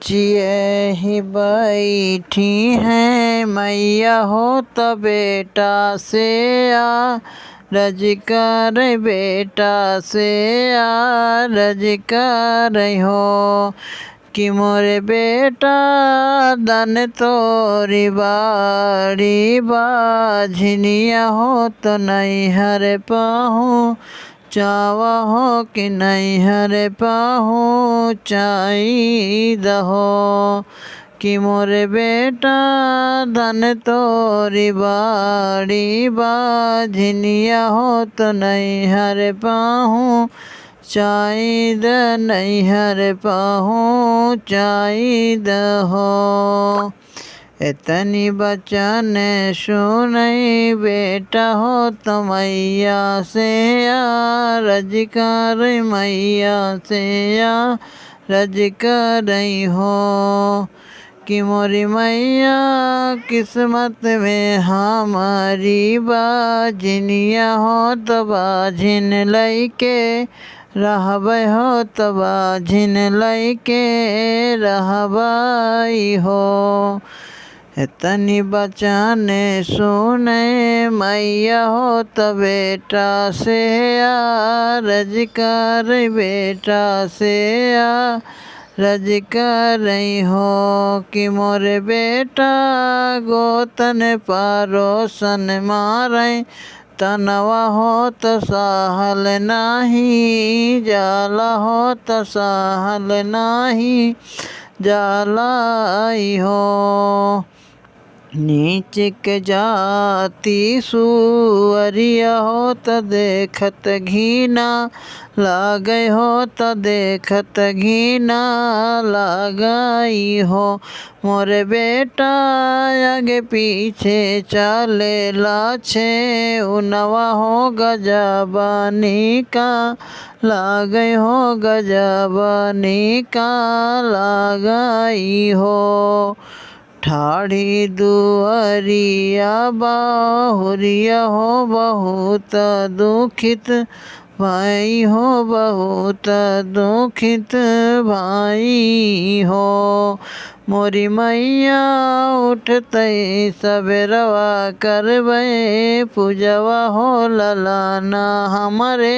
बच्चिए ही बैठी हैं मैया हो तो बेटा से आ रज कर बेटा से आ रज कर हो कि मोरे बेटा दन तोरी बाड़ी बाझनिया हो तो नहीं हर पाहूँ चावा हो कि नहीं हरे पाहूँ चाई दहो कि मोरे बेटा धन तोरी बाड़ी बाझनिया हो तो नहीं हरे पाहूँ चाई द नहीं हरे पाहूँ चाई दहो इतनी बचन सुनई बेटा हो तो मैया से आ रज कर मैया से आ रज कर हो कि मोरी मैया किस्मत में हमारी बाझनिया हो तो बाझिन लइके रहबै हो तो बाझिन लइके रहबै हो तनी बचन सुने मैया हो तो बेटा से आ रज कर बेटा से आ रज कर हो कि मोरे बेटा गोतन परोसन मारे तनवा हो तो सहल नाही जाला हो तो सहल नाही जालाई हो नीच के जाती सुअरिया हो तो देखत घीना लागय हो तो देखत घीना लागई हो मोरे बेटा आगे पीछे चले लाछे उनवा हो गजबानी का लागय हो गजबानी का लागई हो ठाड़ी दुआरिया बाहुरिया हो बहुत दुखित भाई हो बहुत दुखित भाई हो मोरी मैया उठते सबेरवा करबे पूजवा हो ललाना हमारे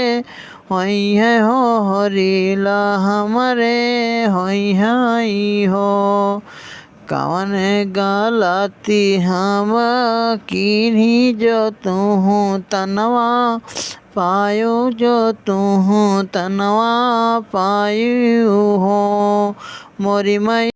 होई है हो हरीला हमारे होई है हो कवन गलती हम किन्हीं जो तू तनवा पायो जो तू तनवा पायु हो मोरी मई